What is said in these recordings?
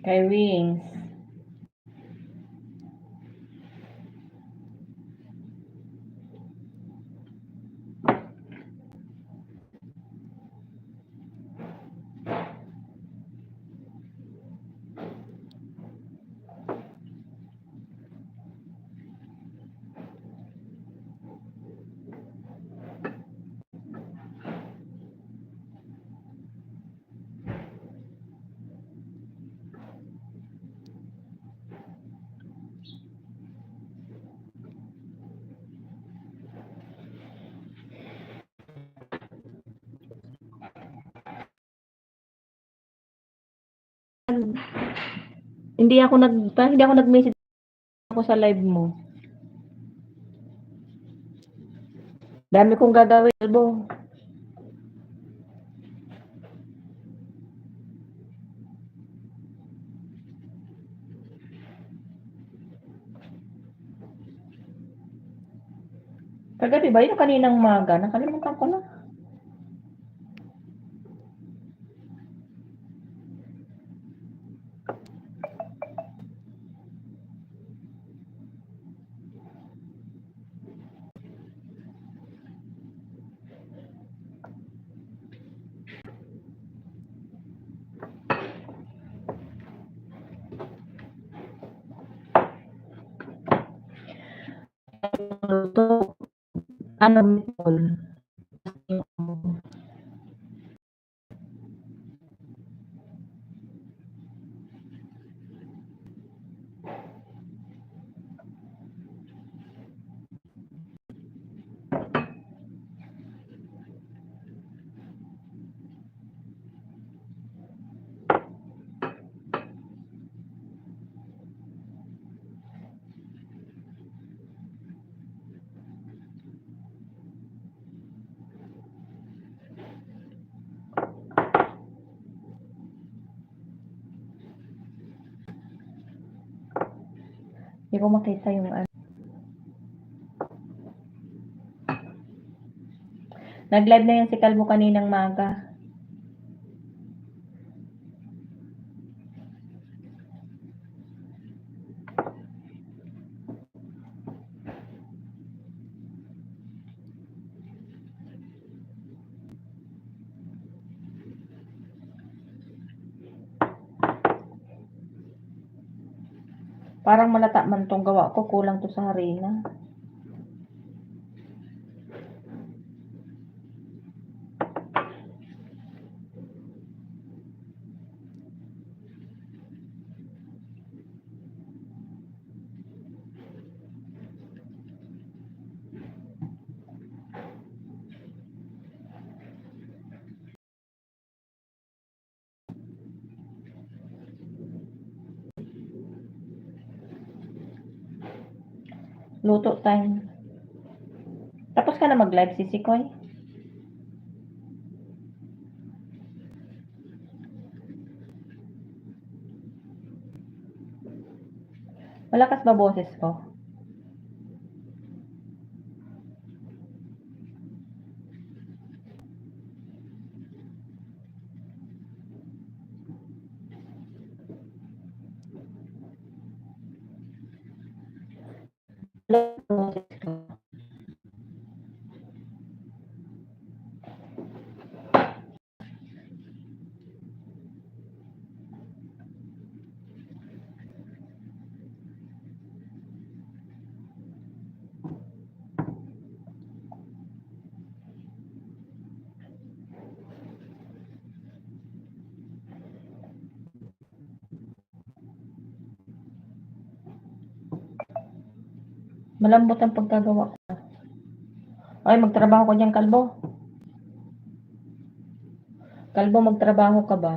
Kay Wings. Hindi ako nag-message ako sa live mo. Dami kong gagawin, Kalbo. Kagabi ba yun kaninang umaga? Nakalimutan ko na. Luto. Ano, meatball. Hindi ko makita yung ano. Nag-live na yan si Kalbo kaninang maga. Parang malata man tong gawa ko. Kulang to sa harina. Luto time. Tapos ka na mag-live, Sisikoy? Malakas ba boses ko? Boses ko. Malambot ang pagkagawa ko. Ay, magtrabaho ko dyan, Kalbo. Kalbo, magtrabaho ka ba?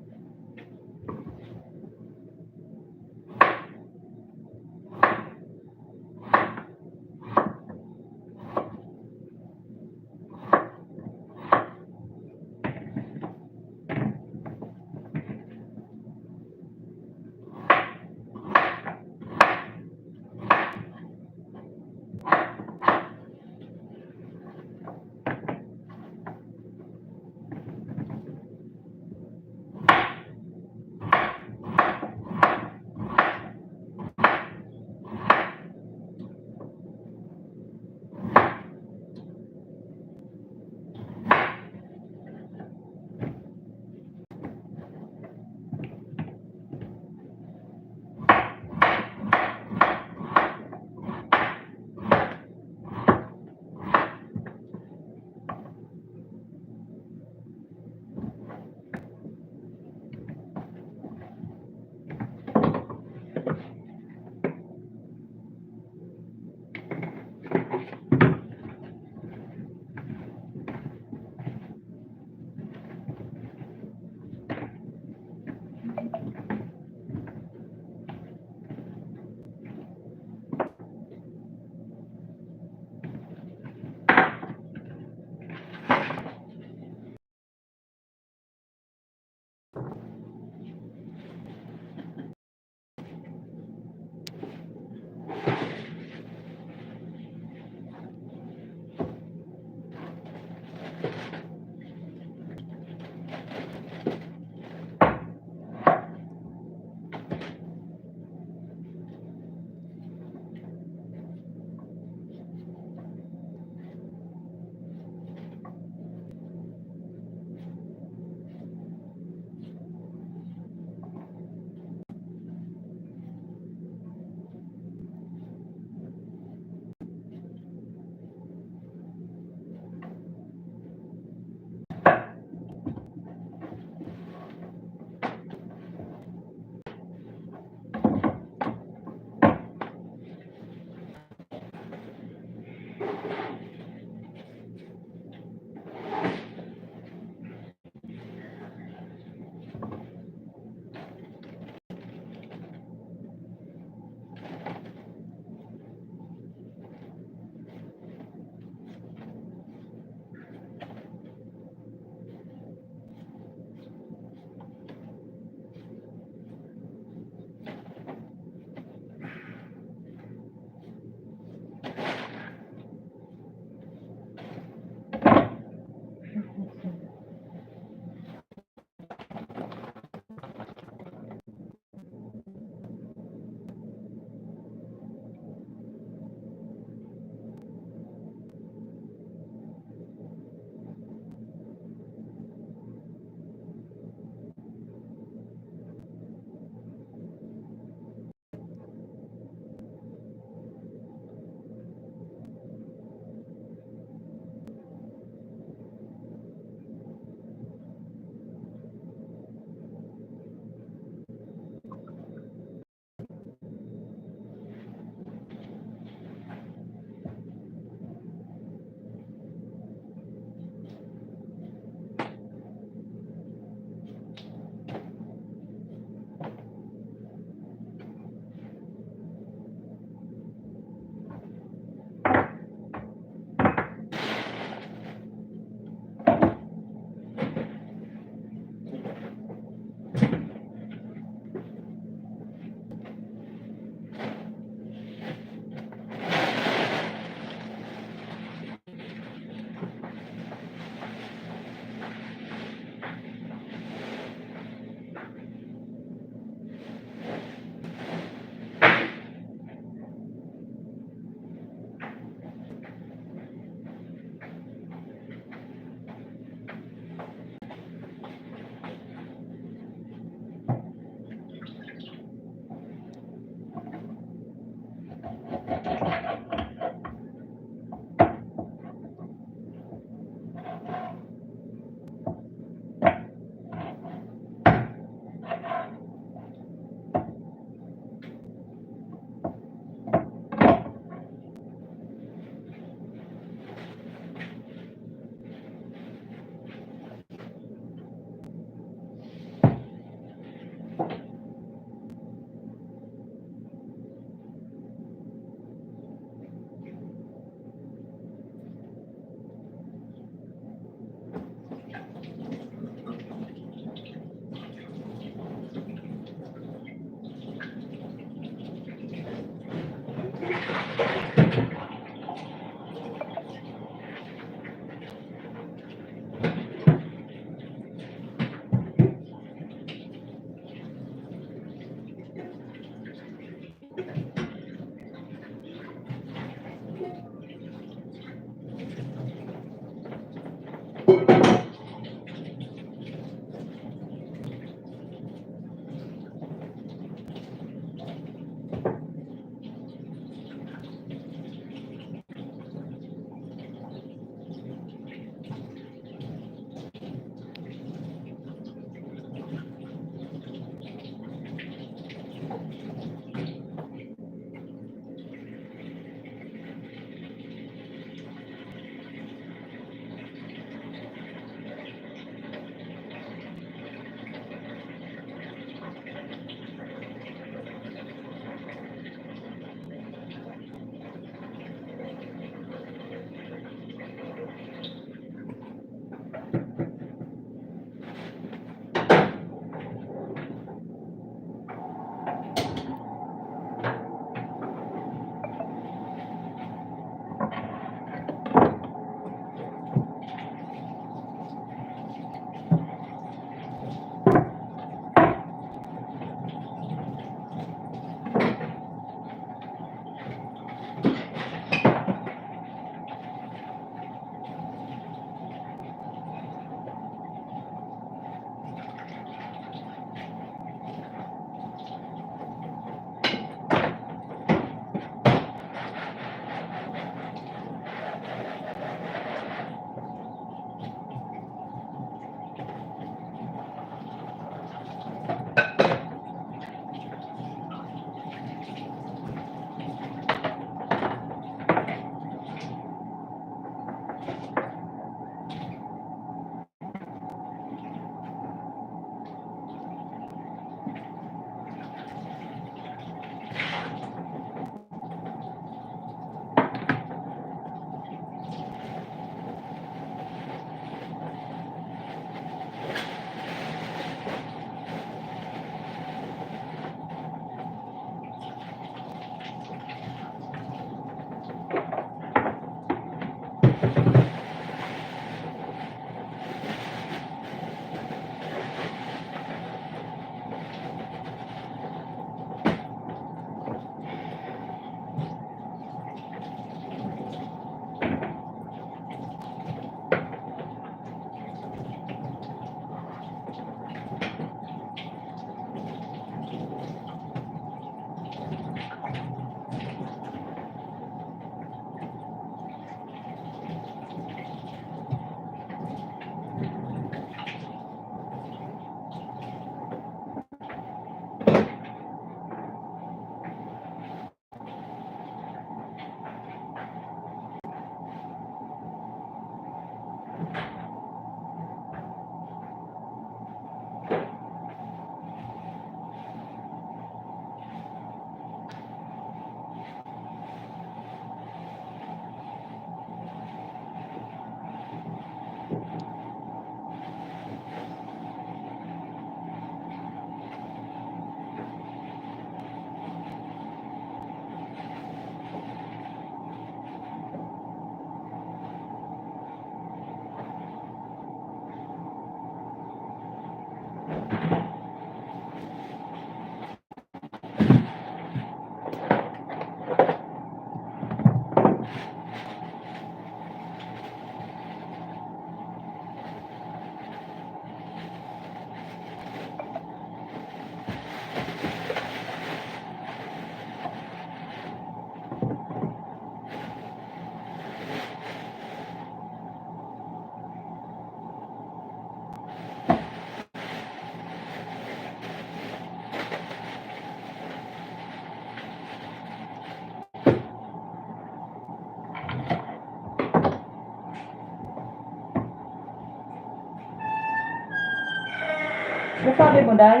Nasabi mo, Day?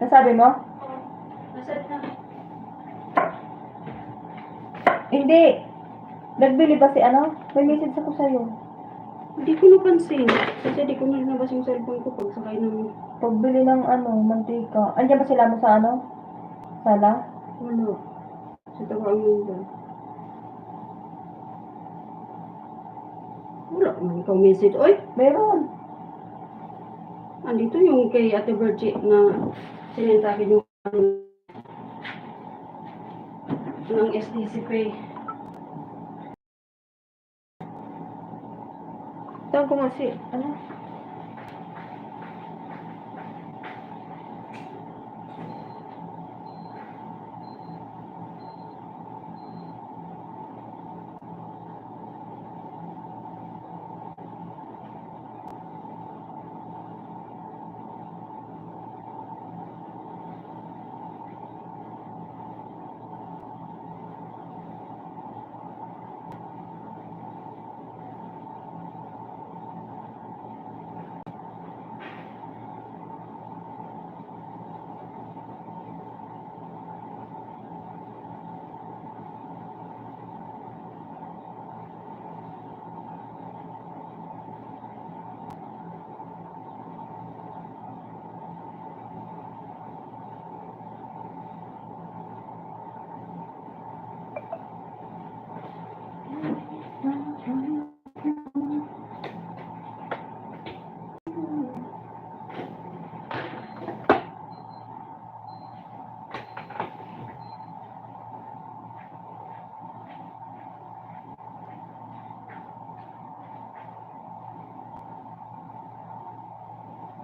Nasabi mo? Nasad na. Hindi. Nagbili ba si ano? May message ako sa'yo. Hindi ko napansin. Kasi di ko nalabas yung cellphone ko pag sakay ng... Pagbili ng ano, mantika. Andiyan ba sila mo sa ano? Sala? Wala. Sa tawang yun ba? Wala man ikaw message. Oy! Meron. Andito yung kay Ate Virgie na sinenta akin yung ng SDC Pay. Saan ko nga si, ano?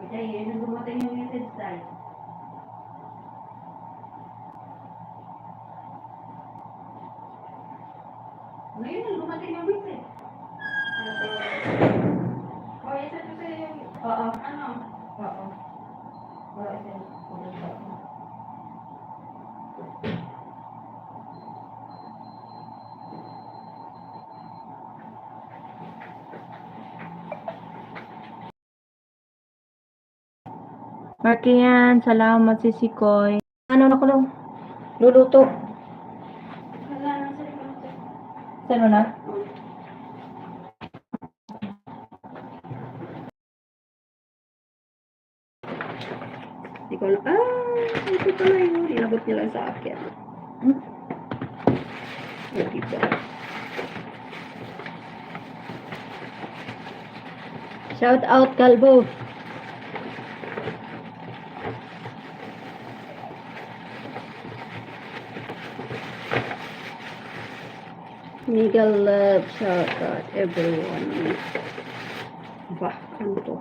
Okay, yun ang dumating yung message tayo. Ngayon ang dumating yung message. Oh, yes, ito sa'yo yung... Oo. Ano? Oo. Wala siya. Markian, salamat si Sikoy. Ano na ko lang? Luluto. Wala na sa'yo. Saan mo na? Hindi ko alam. Ito pala yun. Inabot niya lang sa akin. Dito. Shout out, Kalbo. Miguel love, shout out everyone. Bah, ano to?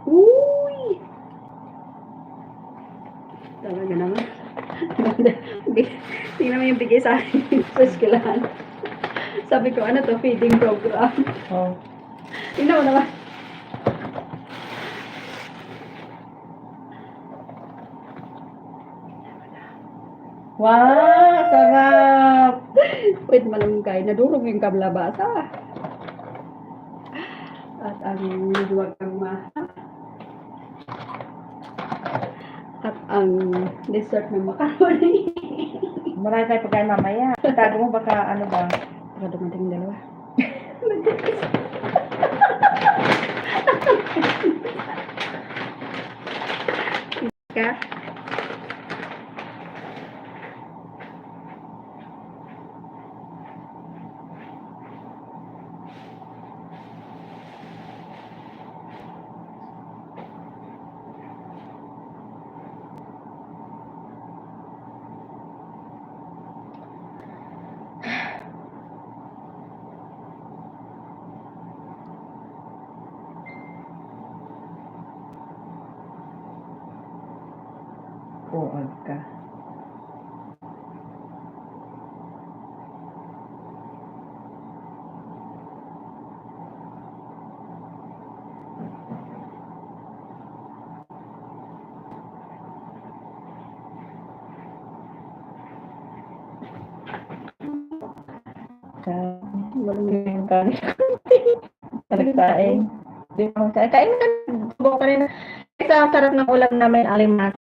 Uy! Talaga naman. Tingnan mo yung bigay sa akin sa eskwelahan. Sabi ko, ano to? Feeding program. Oh. Tingnan mo naman. Wow, sarap. Wait, malunggay. Nadurog yung kablabasa. At ang niluwag ang at ang dessert ng macaroni. Marami tayo pagkain mamaya. Tago mo baka ano ba? Baka dumating dalawa. Ka? Puag ka. Malamig ka. Kain. Di mo kain. Kain ka. Subo ka rin. Ito ang sarap ng ulam namin, alimas.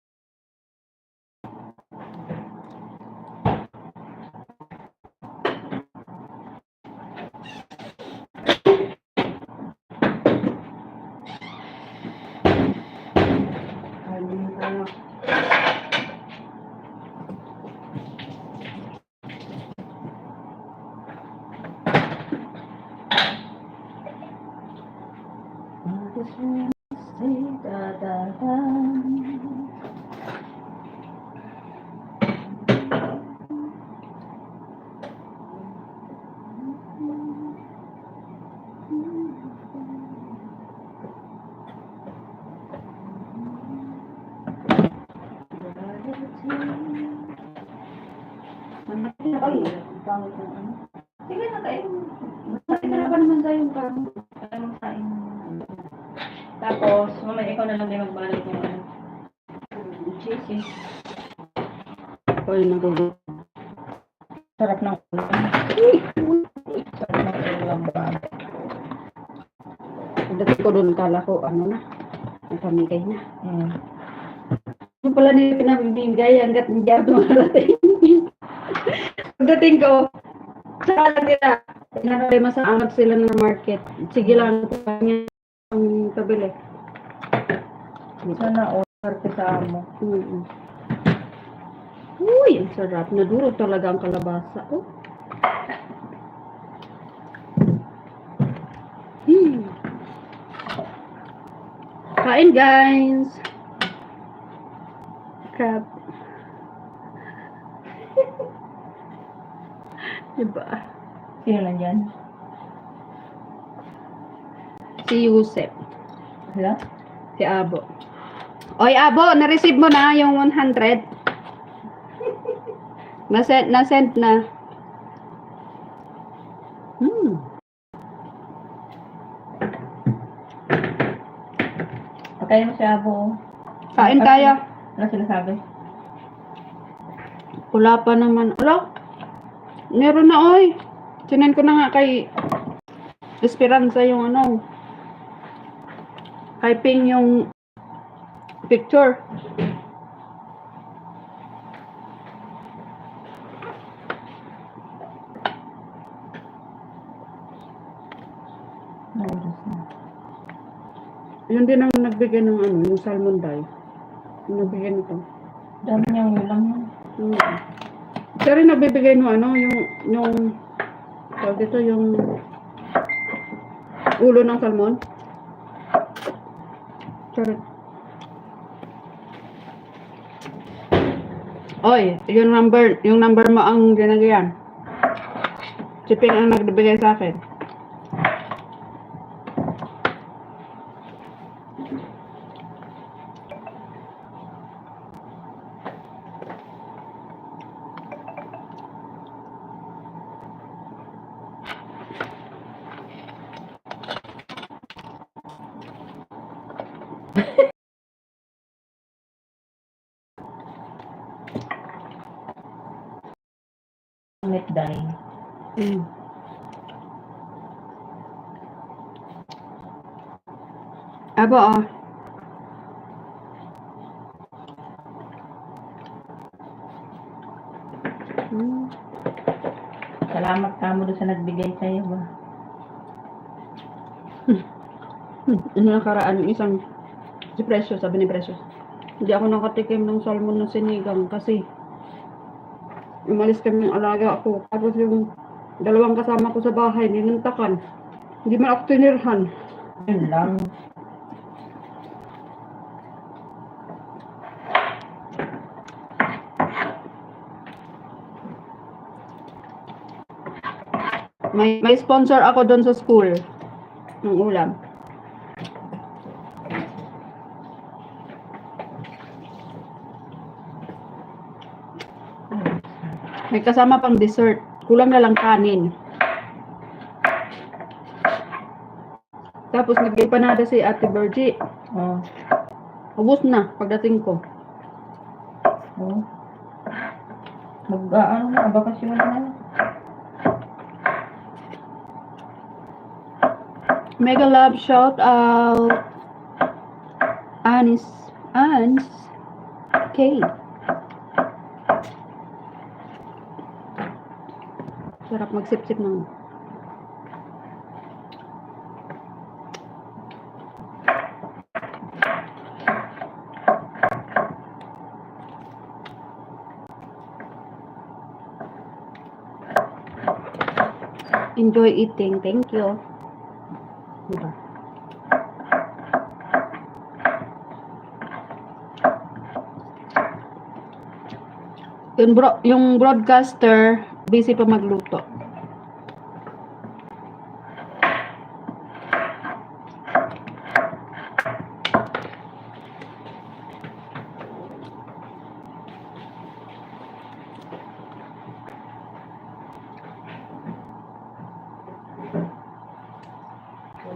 Sige na kayo. Nahirapan naman tayo yung parang. Tapos, mamaya ikaw na lang din magbalot ng ano. Cheesy. Ay, nagugulo. Sarap ng ulam. Sarap ng ulam ba? Pagdating ko doon, kala ko, ano na, napamigay na. Yung pala nila pinamigay hanggat hindi ako dumarating. Pagdating ko, saka lang nila, inanay masaangat sila ng market. Sige lang, ang pabili. Sana order ka sa amo. Uy, ang sarap. Naduro talaga ang kalabasa. Oh. Kain, guys. Crab. Diba? Sino lang dyan? Si Yusef. Hala? Si Abo. Oy, Abo, na-receive mo na yung 100. Na-send na. Pagkain mo siya po. Kain tayo. Ano sinasabi? Wala pa naman. Alo? Meron na, oy. Sinend ko na nga kay Esperanza yung ano. Kay Ping yung picture. Yun din ang nagbigay ng ano, yung salmon dye. Yung nagbigay nito. Dami niyang ulam. Siya rin nagbibigay ng ano, yung tawag dito, yung ulo ng salmon. Siya rin. Oy, yung number mo ang ginagayan. Si Ping ang nagbibigay sa akin. Net dye. Abo, oh. Salamat ka mo doon sa nagbigay sa'yo ba? Ano nakaraan yung isang si Precious, sabi ni Precious. Hindi ako nakatikim ng salmon na sinigang kasi umalis kami ng alaga ako. Tapos yung dalawang kasama ko sa bahay, ninuntakan. Hindi man ako tinirhan. Yun lang. May sponsor ako doon sa school ng ulam. May kasama pang dessert. Kulang na lang kanin. Tapos nag-empanada si Ate Virgie. Oh. Ubus na pagdating ko. Oh. Ano na, bakasyon na. Mega love shout out. Ans K. Sarap magsip-sip ng enjoy eating. Thank you. Diba? Yung broadcaster busy pa magluto.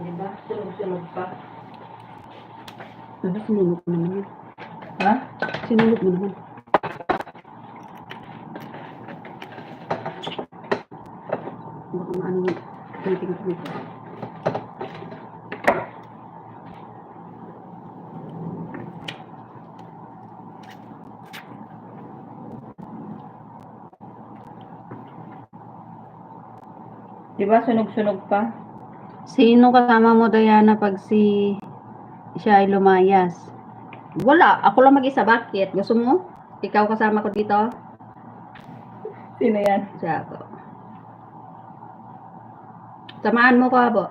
Diba? Sunod pa. Sinulog mo naman yun. Ha? Sinulog mo naman. Baka maano yun. Tingin. Diba sunog-sunog pa? Sino kasama mo, Diana, pag siya ay lumayas? Wala. Ako lang mag-isa. Bakit? Gusto mo? Ikaw kasama ko dito? Sino yan? Siya ako. Samahan mo ko, abo.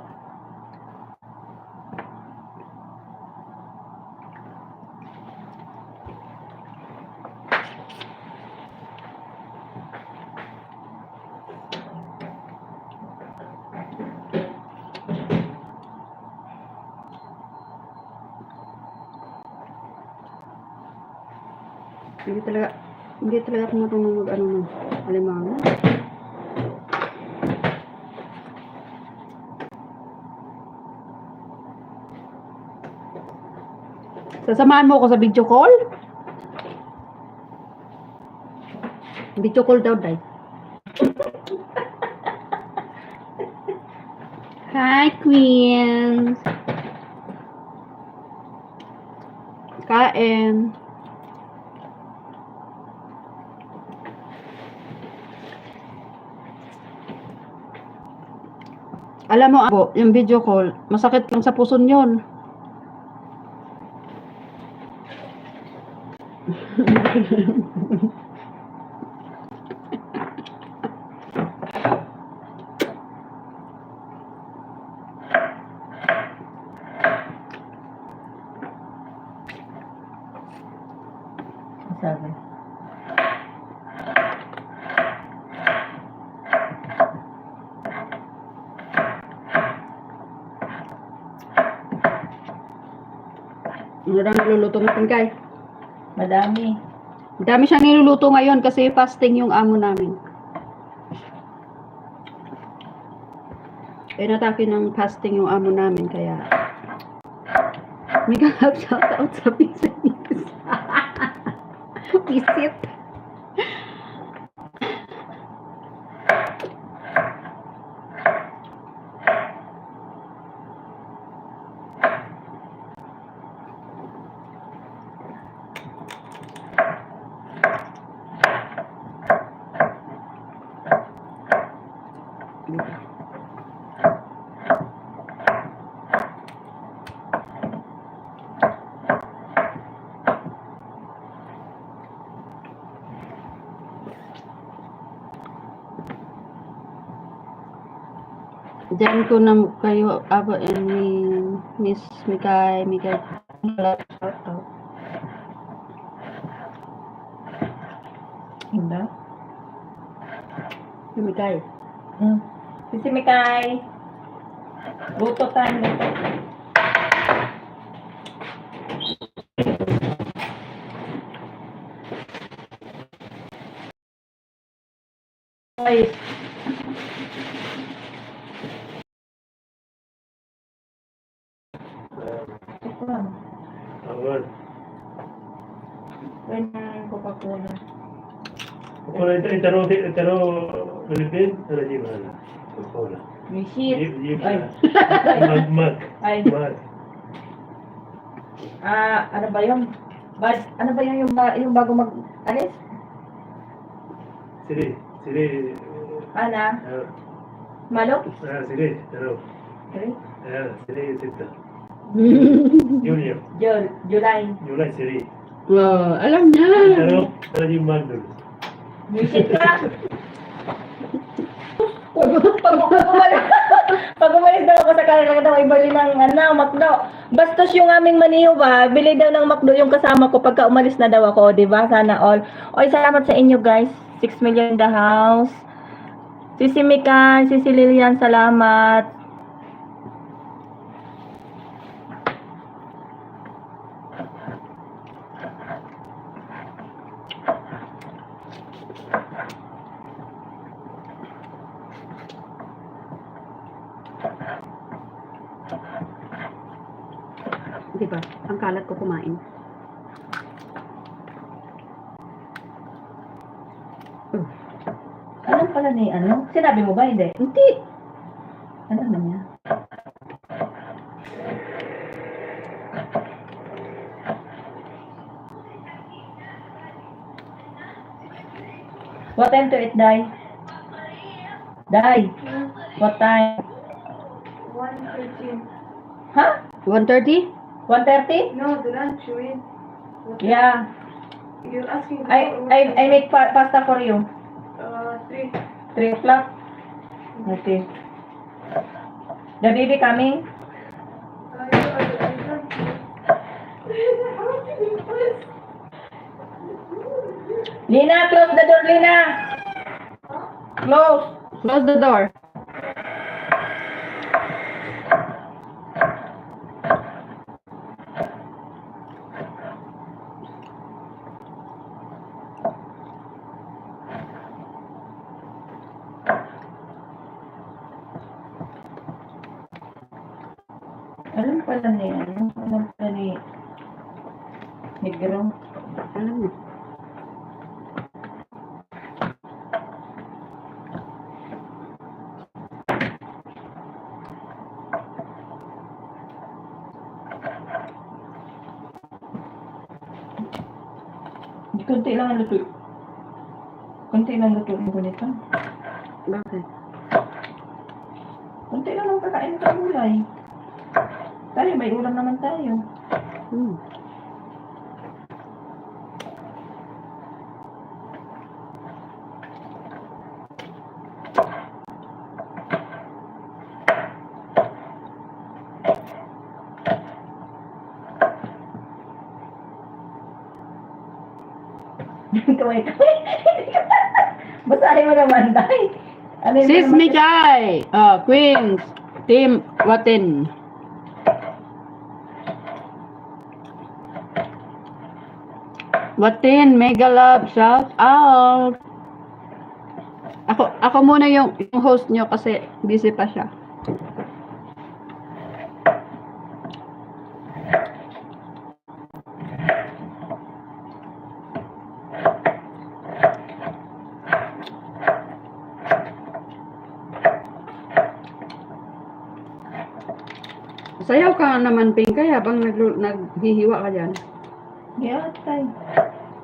Hindi talaga ako marunong mag-ano ng alimango. Sasamahan mo ako sa video call? Video call daw, Day. Hi, Queens. Kain. Alam mo, abo, yung video call, masakit lang sa puson yun. Sabi. Ano na niluluto natin, Kay? Madami. Dami siyang niluluto ngayon kasi fasting yung amo namin. Inatake ng fasting yung amo namin, kaya may galap shoutout sa pisit. Pisit. Diyan ko na kayo, abo, and Miss Mikay, shoutout. Hindi. Si Mikay. Si Mikay. Luto tayo. Ay, ito lang. Awan. Pwede na Coca-Cola. Coca-Cola itaro Philippine, ano gimana? Coca-Cola. May shit. Jeep Ay. Mag. Ay. Mag. Ano ba yun? Ano ba yun yung bago mag-alis? Siri. Ana? Malo? Siri. Taro. Siri? Siri sita. Junior. July. July Siri. Wow, alam niya. Taro yung Mag doon. May shit ka! Pag umalis daw ako sa Canada daw, ibali ng McDo. Bastos yung aming maniho ba, bili daw ng McDo yung kasama ko pagka umalis na daw ako, di ba? Sana all. Oy, salamat sa inyo guys. 6 million in the house. Sisi Mikan, Sisi Lilian, salamat. Diba? Ang kalat ko kumain. Ano pala ni ano? Sinabi mo ba hindi? Hindi. Ano naman niya? What time to eat, Dai? Dai? What time? 1:13. Huh? 1:30? 1:30? No, the lunch you eat. Yeah. You're asking I make pasta for you. 3. 3 o'clock? Okay. The baby coming? Lina, close the door, Lina! Close! Close the door. Alam pala ni, alam pala ni Negro. Alam mo. Kunti lang ang luto. Kunti lang luto ng ganito. Bakit? Kunti lang ang kakain sa gulay. Tayo, may ulam naman tayo. Hmm. Kamay. Basahin mo naman, Day. Ano yung Sis naman- Mikay! Queens! Team Watin. Watin, mega love, shout out! Ako muna yung host nyo kasi busy pa siya. Sayaw ka naman, Pinkay, habang naghihiwa ka dyan. Yeah, tay.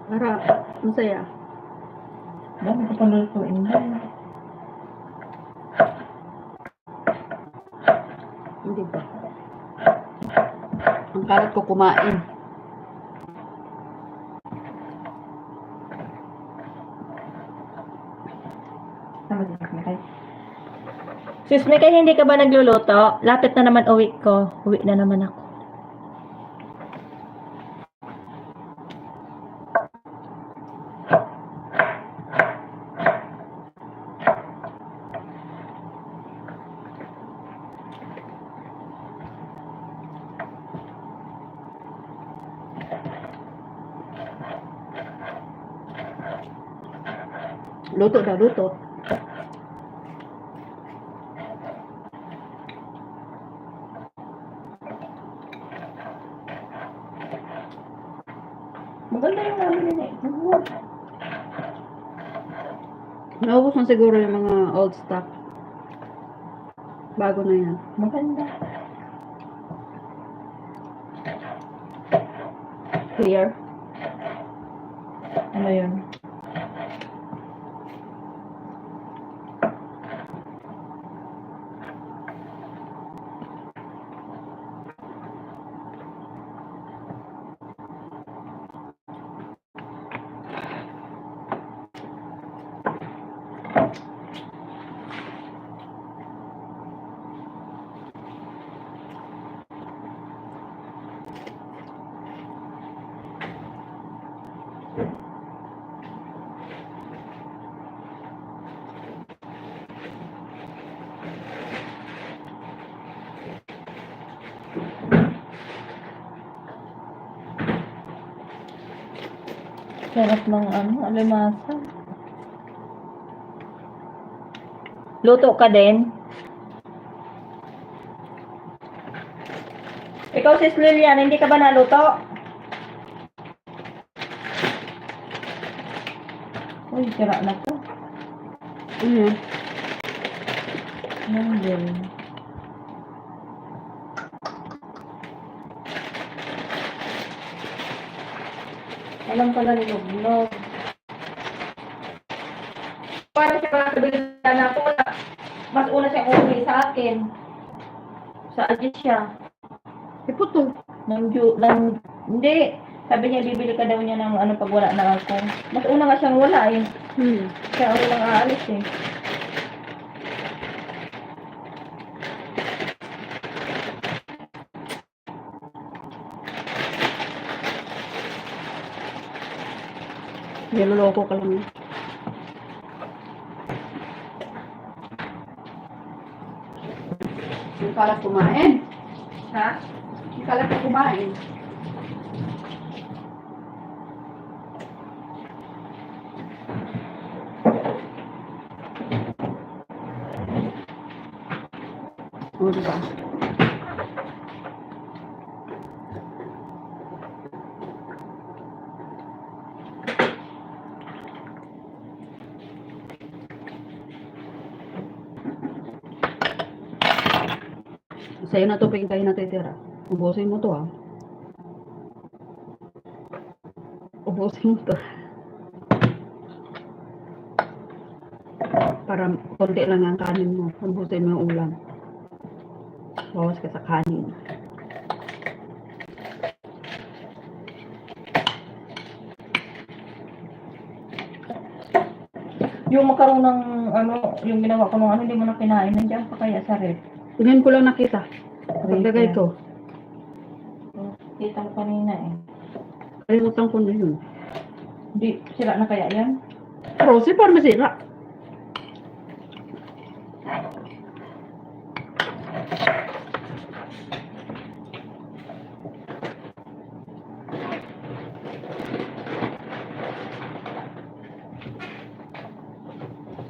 Para masaya. Dami ko pa lutuin, Day. Hindi ba? Ang kalat ko kumain. Tama din, Mikay. Sis Mikay, hindi ka ba nagluluto? Lapit na naman uwi ko. Uwi na naman ako. Luto daw, luto. Maganda yung nabili na ito. Naubos na siguro yung mga old stock. Bago na yan. Maganda. Clear. Ano yun? Sarap ng alimasa. Luto ka din? Ikaw, sis Lilian, hindi ka ba naluto? Uy, sira na to. Ano yan? Noodle. Alam pala ni Lugnog. Parang siya makakabili na ako. Mas una siyang umuwi sa akin. Sa agit siya. Iputo. Hindi. Sabi niya, bibili ka daw niya ng pag wala na ako. Mas una nga siyang wala eh. Siya ang unang aalis eh. Niloloko ka lang. Hindi ka lang kumain. Ha? Hindi ka lang kumain. O, diba? Sa'yo na to ping kayo natitira. Ubusin mo to ah. Ubusin mo to. Para konti lang ang kanin mo. Ubusin mo yung ulam. Bawas ka sa kanin. Yung makaroon ng yung ginawa ko nung hindi mo na kinain, nandiyan pa kaya sa ref. Ngayon ko lang nakita. Paglagay ko. Kita ko kanina eh. Kalimutan ko na yun. Hindi, sira na kaya yan? Rosy, parang masira.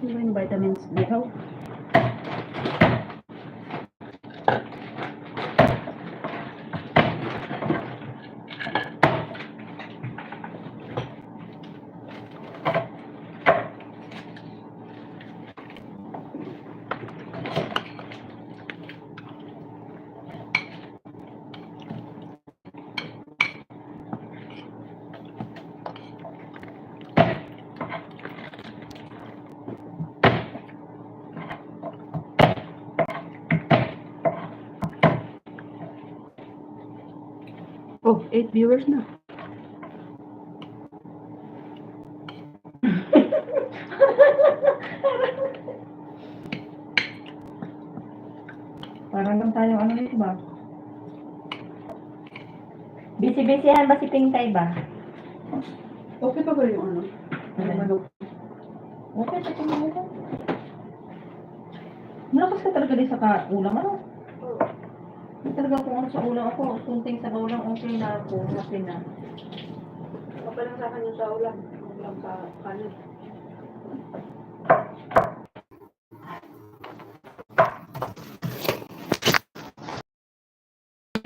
Ano ba yung vitamins dito? Oh, 8 viewers na. Parang lang tayo nito ba? Busy-busyhan ba si Pingtay ba? Okay pa ba yung ano? Ano? Okay, sa tingin mo ba? Malakas ka talaga din sa ulam, ano? Hindi talaga kung ano sa ulam ako. Kunting sa ulam, okay na ako. Okay na. Okay lang sa akin yung sa ulam. Ulam sa kanin.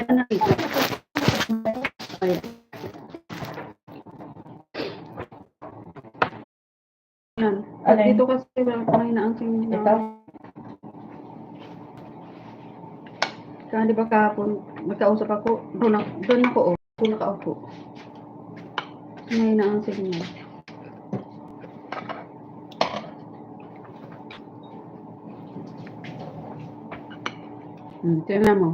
Nakita. Ay. Dito kasi may naansing nila. Ito. Kaya di ba kahapon, nagkausap ako, doon ako, doon nakaupo. May naansing niya. Tingnan mo.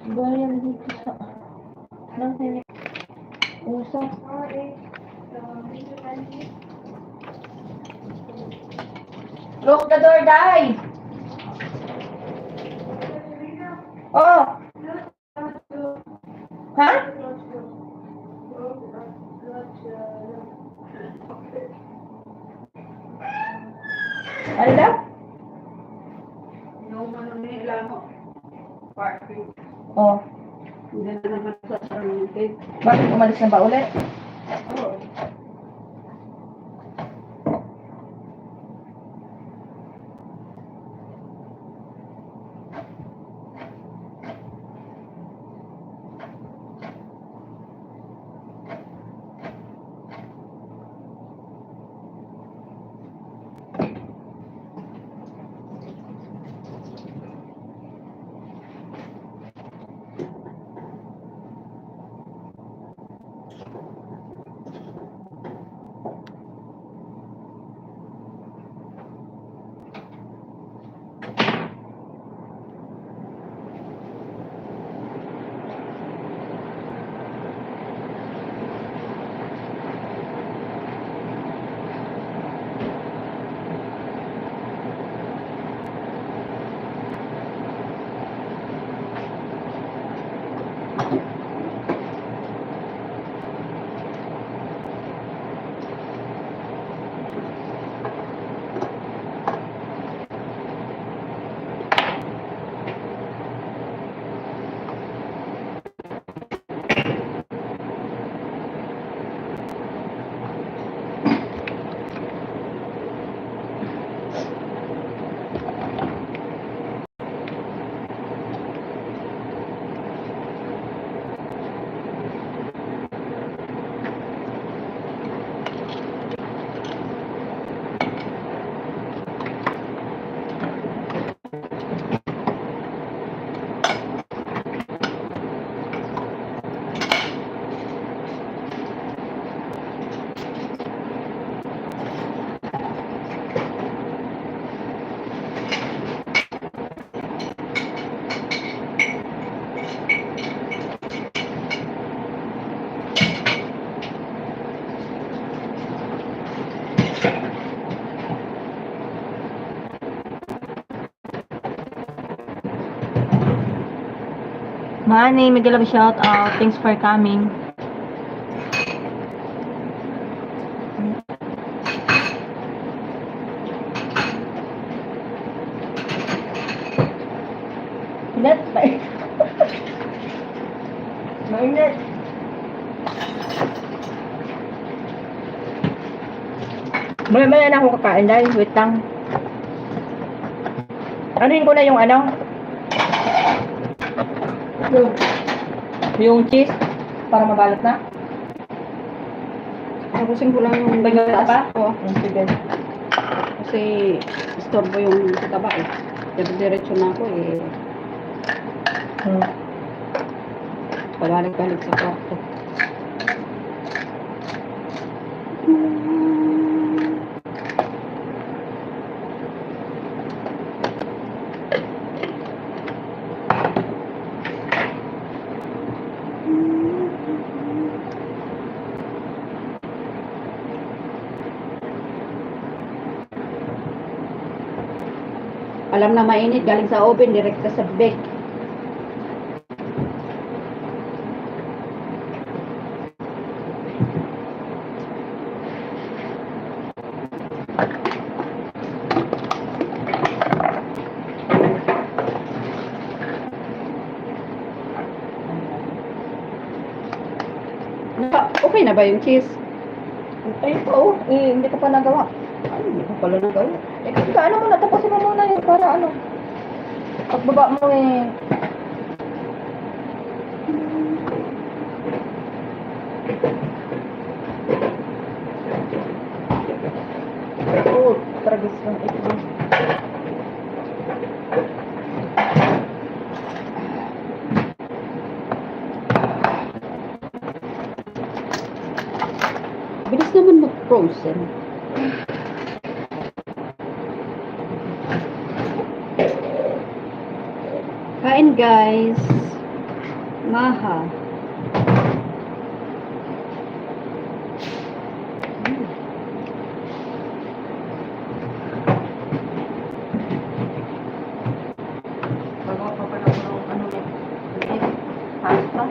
Bayan dito sa... Nang usap. Lock the door, Day! Oh! Ha? Ano daw? Yung ano nila mo, parking. Oh. Hindi na naman sa sarili. Bakit umalis na ba ulit? Oo. Manny, Miguel love shout out. Thanks for coming. Net, mainit. Maya-maya na ako kakain dahil. Wait lang. Anuhin ko na yung ano? Yung cheese. Para mabalot na. Tapusin ko lang yung Bagay taas pa? ko. Sige. Kasi store ko yung sa taba eh. Diretso na ako eh. Pabalik-balik sa kwarto. Alam na mainit, galing sa oven, direkta sa bake. Okay na ba yung cheese? Ay, oo. Eh, hindi ko pa nagawa. Ay, hindi ko pala nagawa. Eh, kasi ano mo na, tapusin mo muna yun para ano. Pagbaba mo eh. Oo, tragis ng ito. Bilis naman mag-frozen. Kain guys. Maha. Magawa pa pala ko ng ano na. Pasta.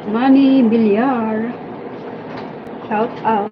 Manny Villar. Shout out.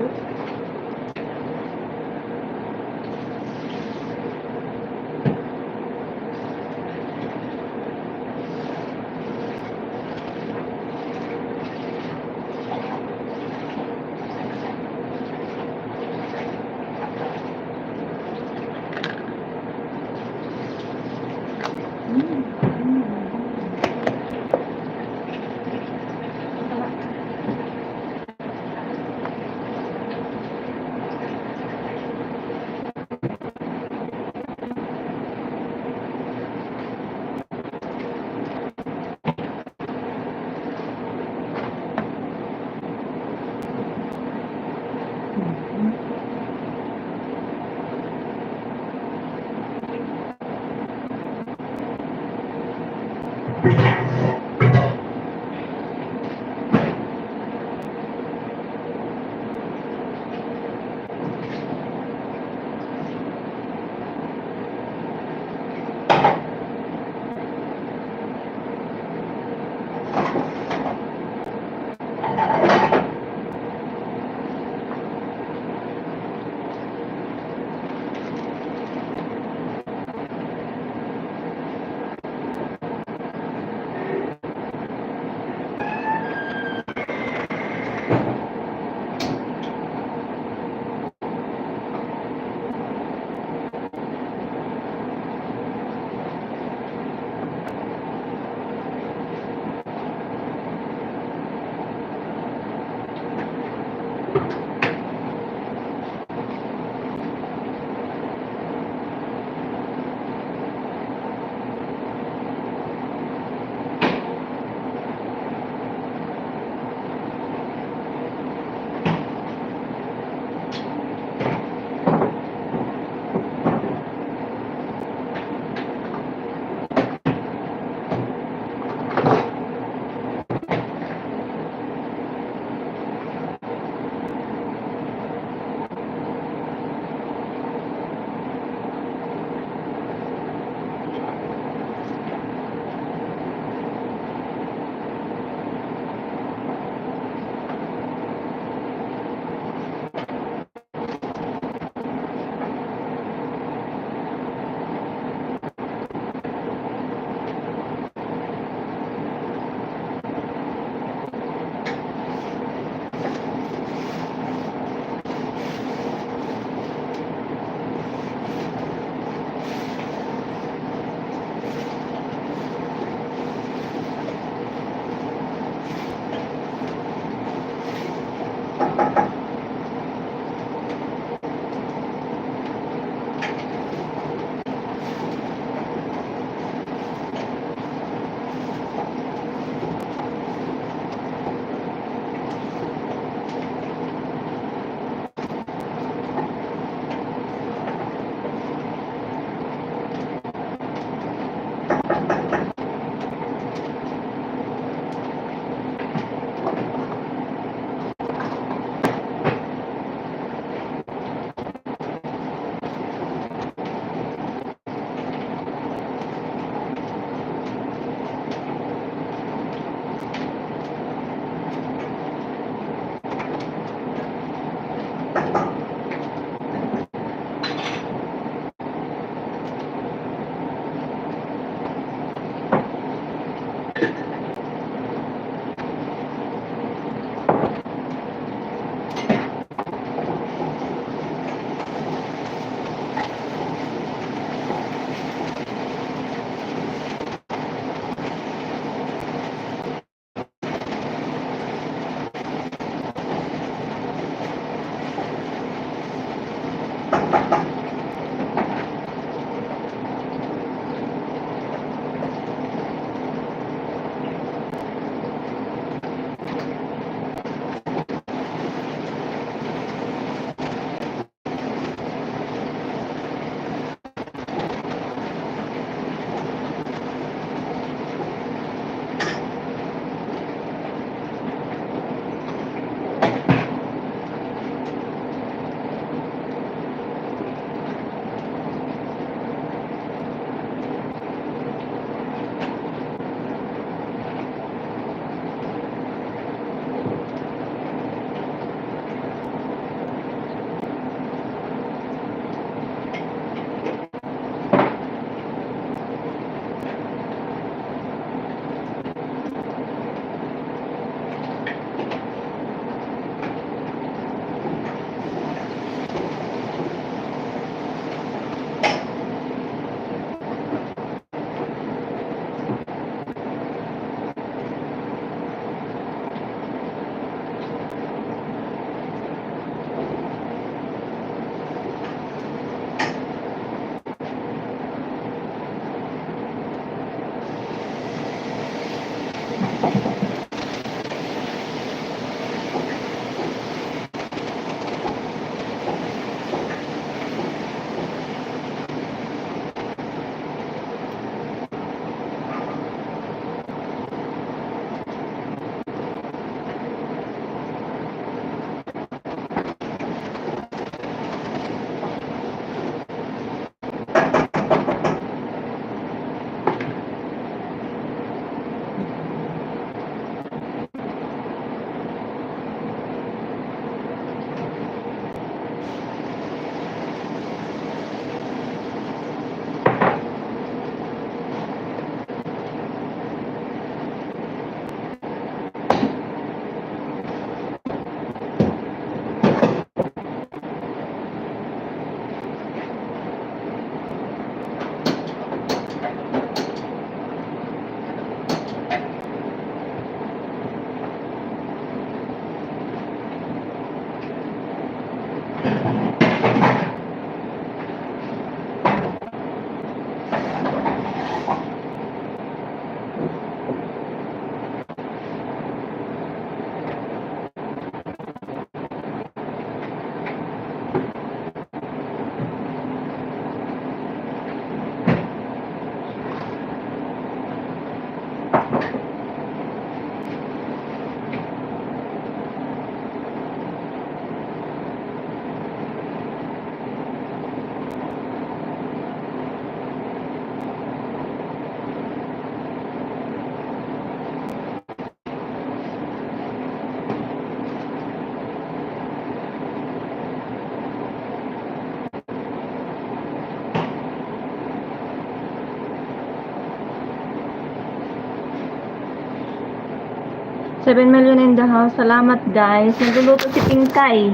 7 million in the house. Salamat guys. Nagluluto si Pinkay.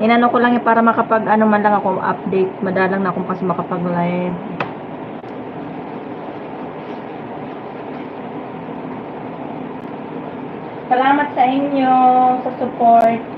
Inano ko lang para makapag ano man lang ako update. Madalang na akong kasi makapag live. Salamat sa inyo sa support.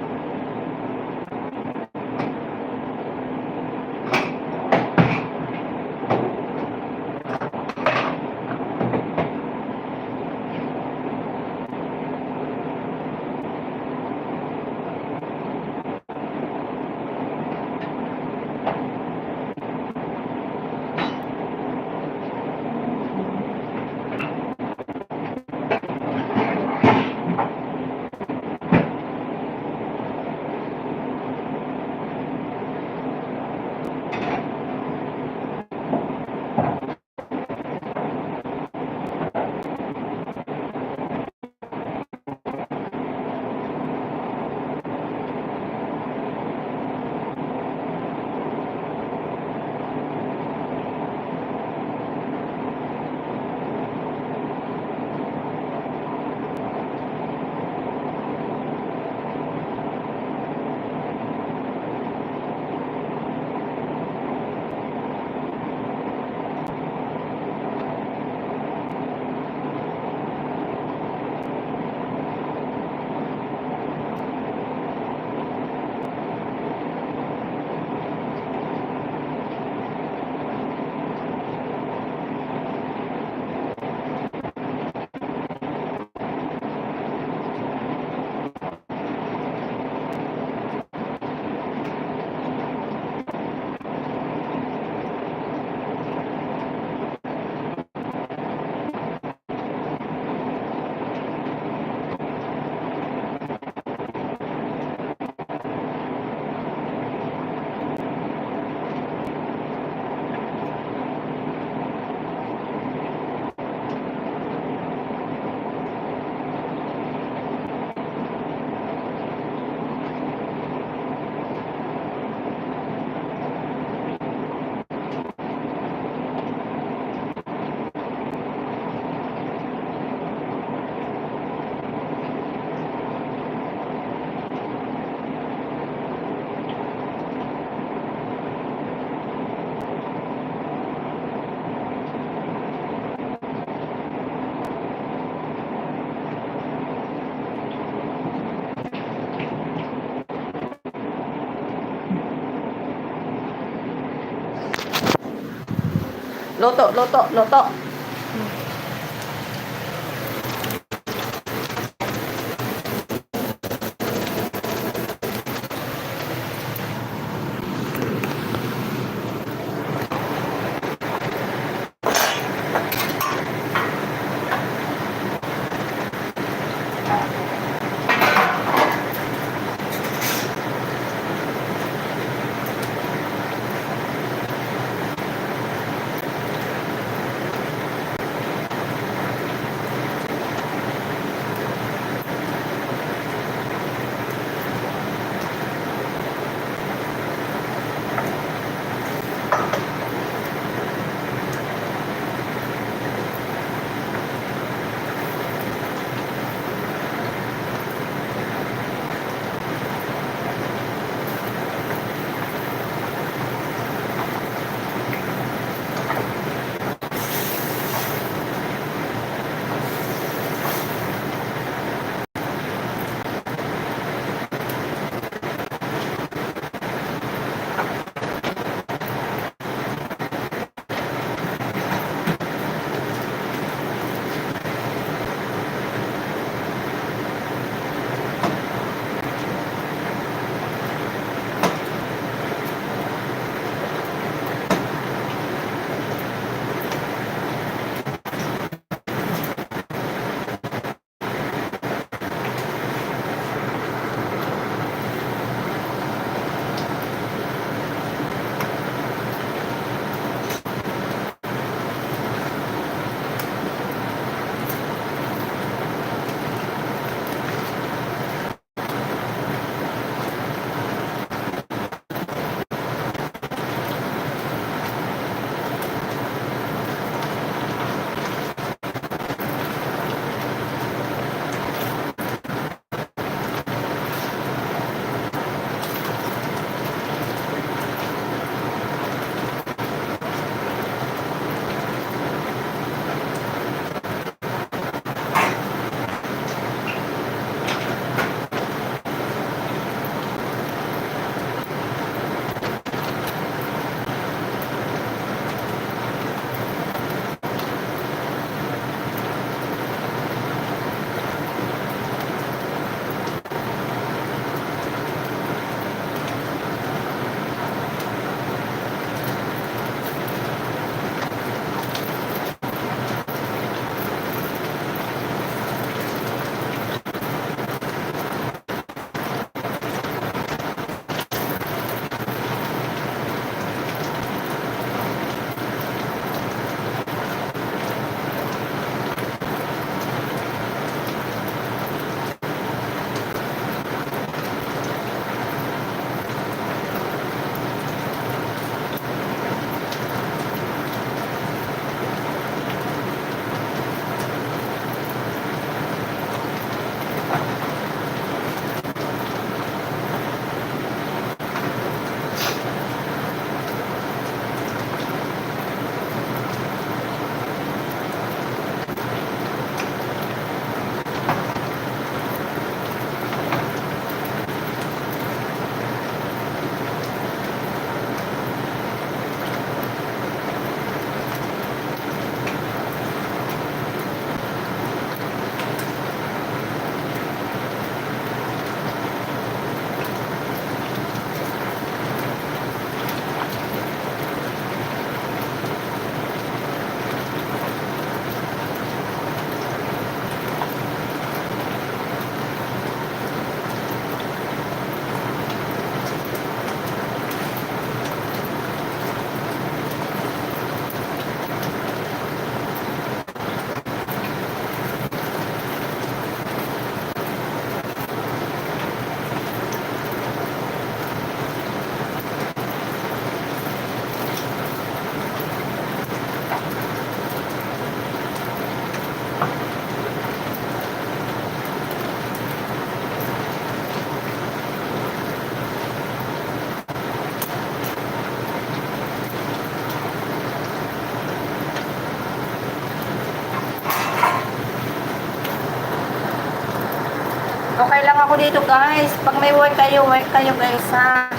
Loto, loto, loto. Okay lang ako dito guys. Pag may work kayo guys ha.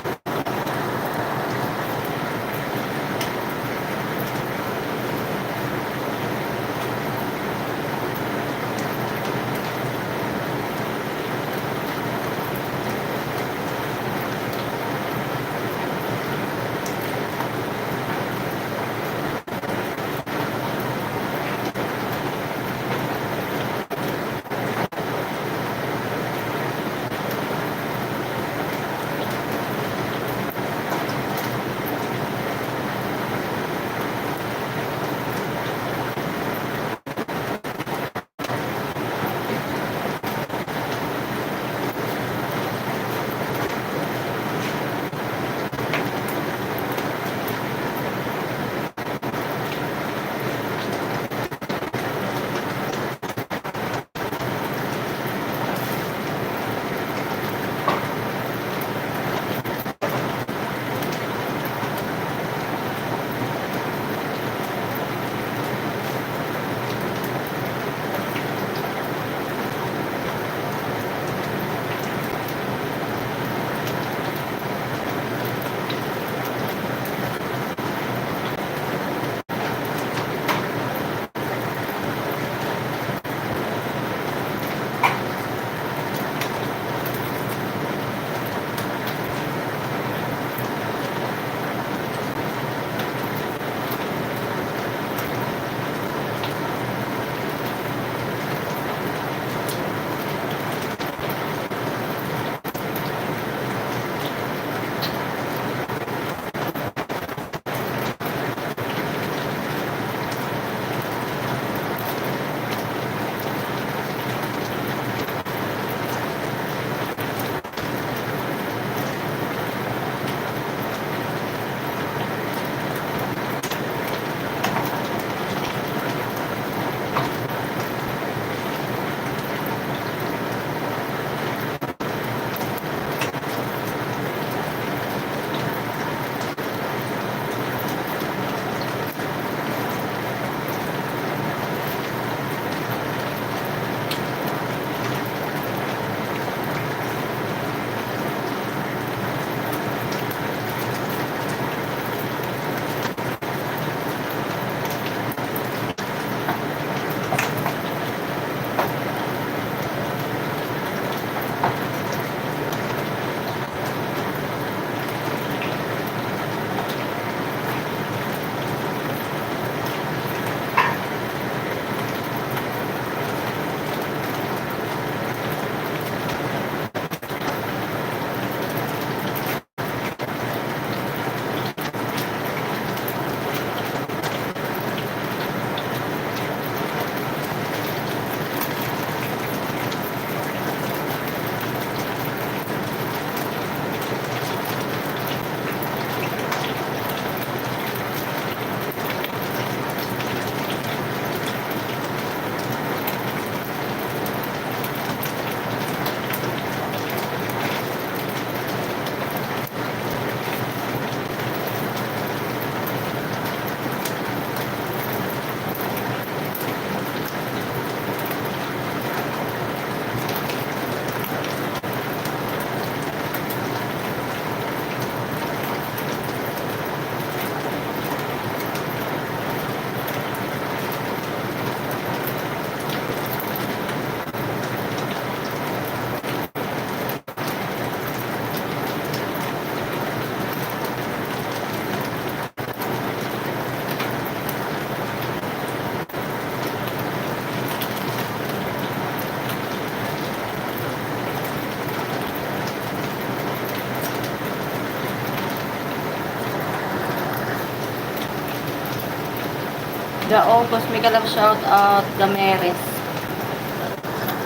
The August, mega love shout out, Gameres.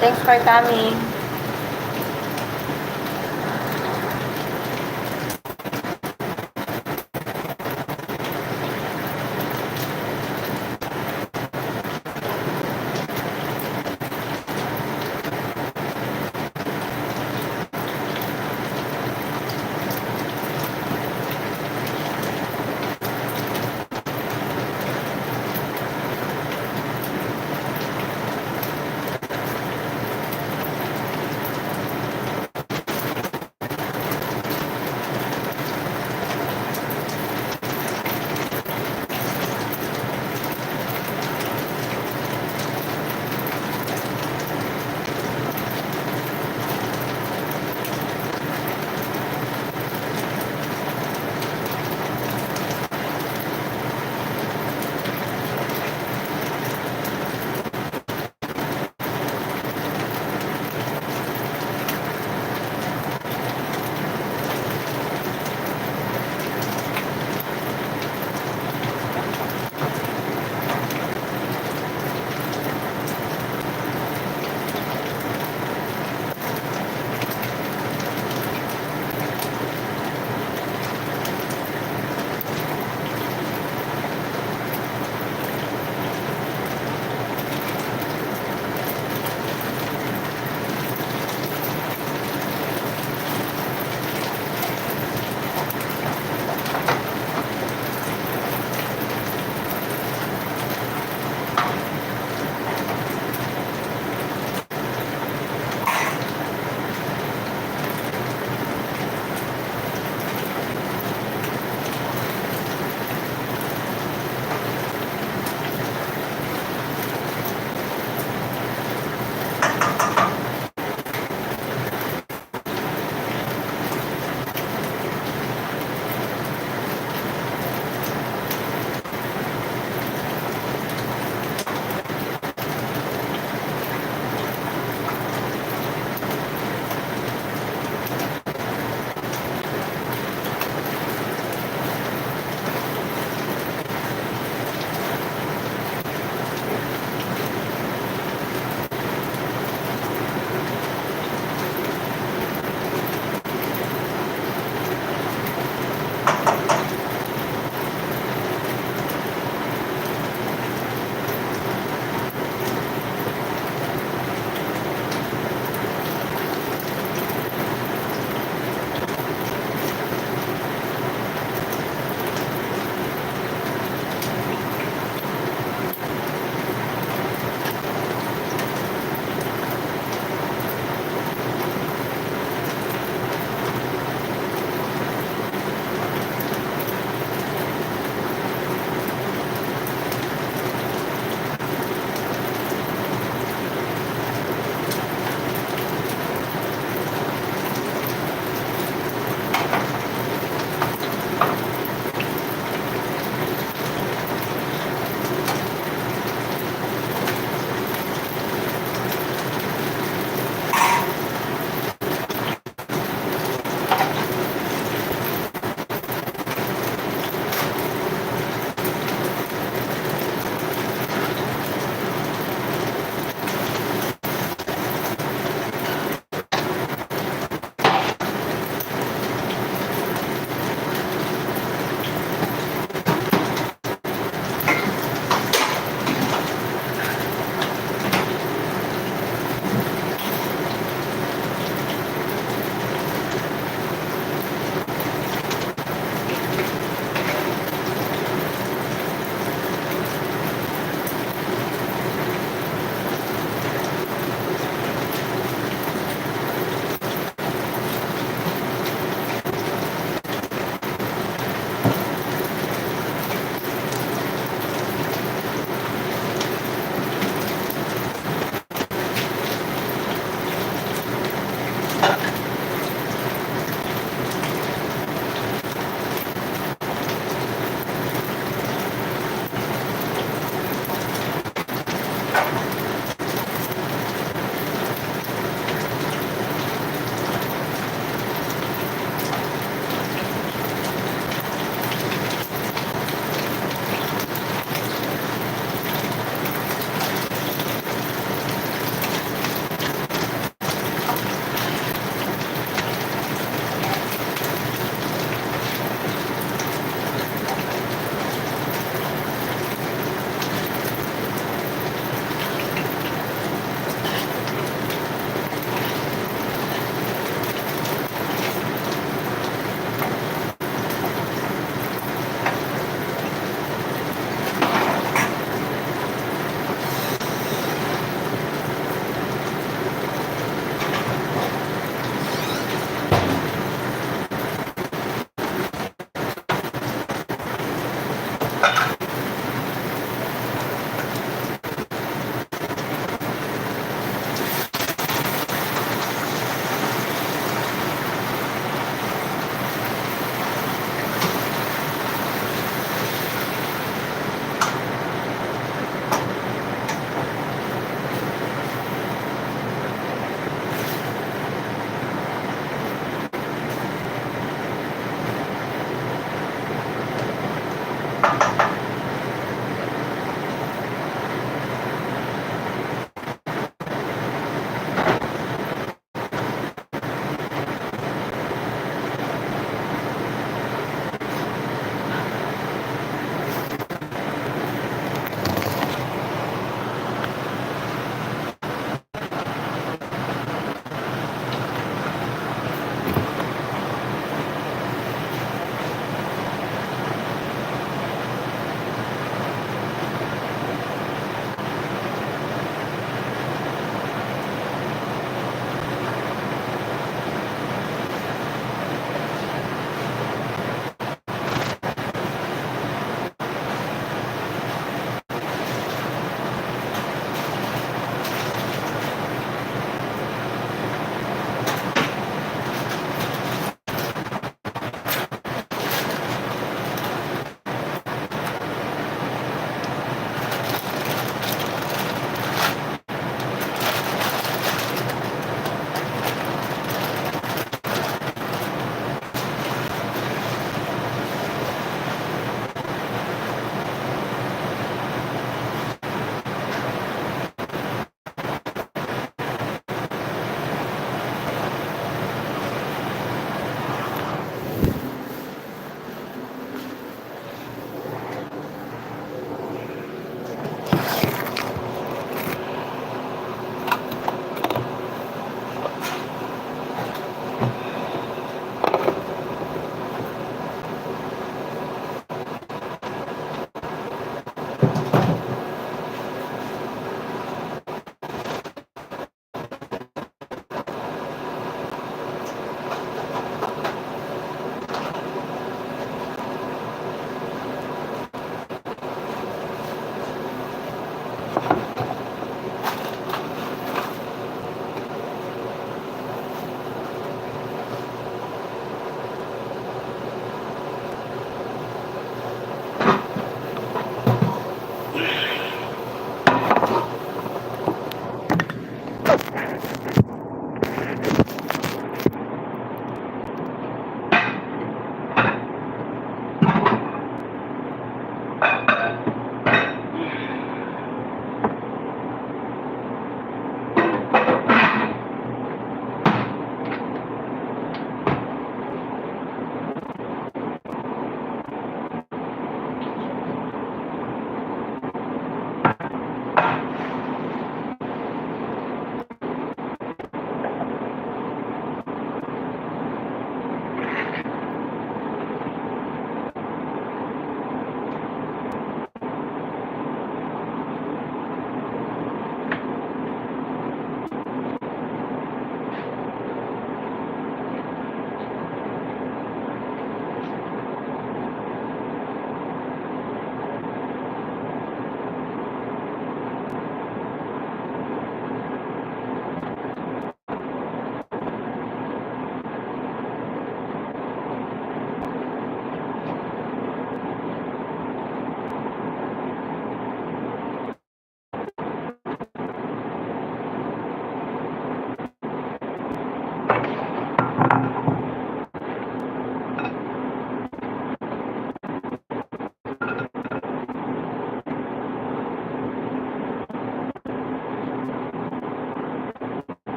Thanks for coming.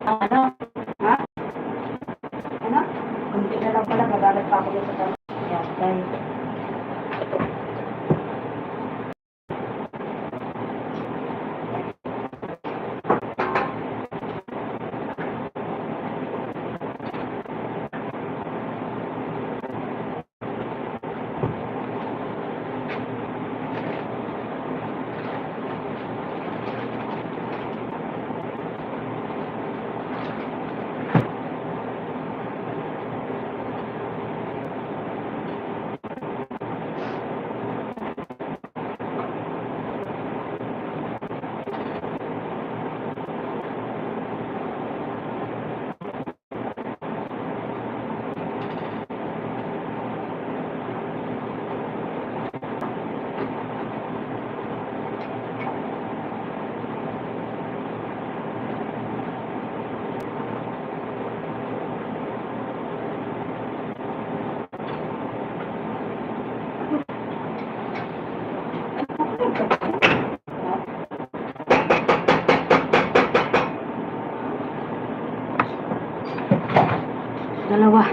Ano? Ha? Ano? Kunti na lang pala, magalit pa ako dito sa kanya. Yatay. Dalawa.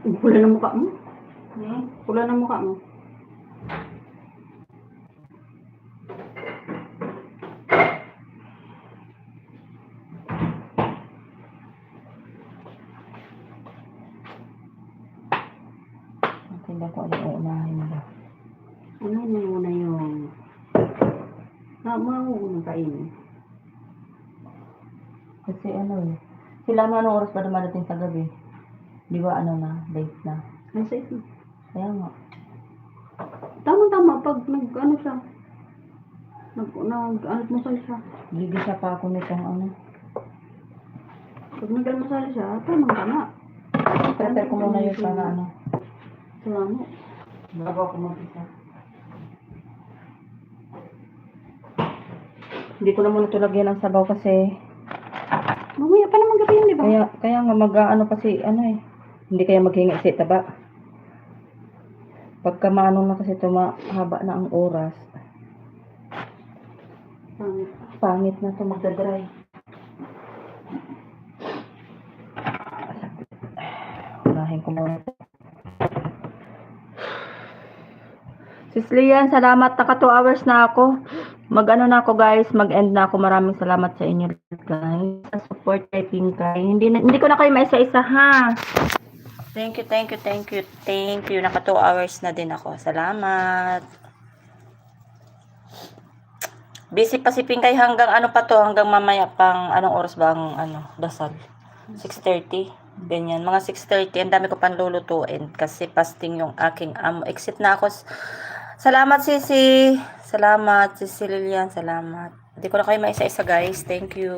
Pula na mukha mo. Pula na mukha mo. Hindi ko ano uunahin nila. Ano mo muna yung... Mauna kainin. Kasi ano eh. Sila ano, anong oras ba dumadating sa gabi? Di ba ano na, late na. Nasa ito. Kaya nga. Tama-tama pag nag-ano siya. Nag-almusal siya. Gigisa pa ako nitong ano. Pag nag-almusal siya, tama-tama. Prepare ko muna yung para ano. Salamat. Bago ako mag-isa. Hindi ko na muna ito lagyan ng sabaw kasi Mamaya pa naman gabi yun, di ba? kaya nga mag-ano kasi ano eh. Hindi kaya maghinga si taba. Pagka maano na kasi ito mahaba na ang oras. Pangit. Pangit na ito magdadry. Unahin ko muna. Sis Lian, salamat. Naka 2 hours na ako. Mag-ano na ako guys, mag-end na ako. Maraming salamat sa inyo guys. Sa support kay Pinkay. Hindi ko na kayo maisa-isa ha. Thank you, thank you, thank you, thank you. Naka 2 hours na din ako. Salamat. Busy pa si Pinkay hanggang ano pa to, hanggang mamaya pang anong oras ba ang dasal? 6:30. Ganyan, mga 6:30. Ang dami ko pang lulutuin kasi fasting yung aking amo. Exit na ako. Salamat, Sisi. Salamat, Sisi Lilian. Salamat. Hindi ko na kayo maisa-isa, guys. Thank you.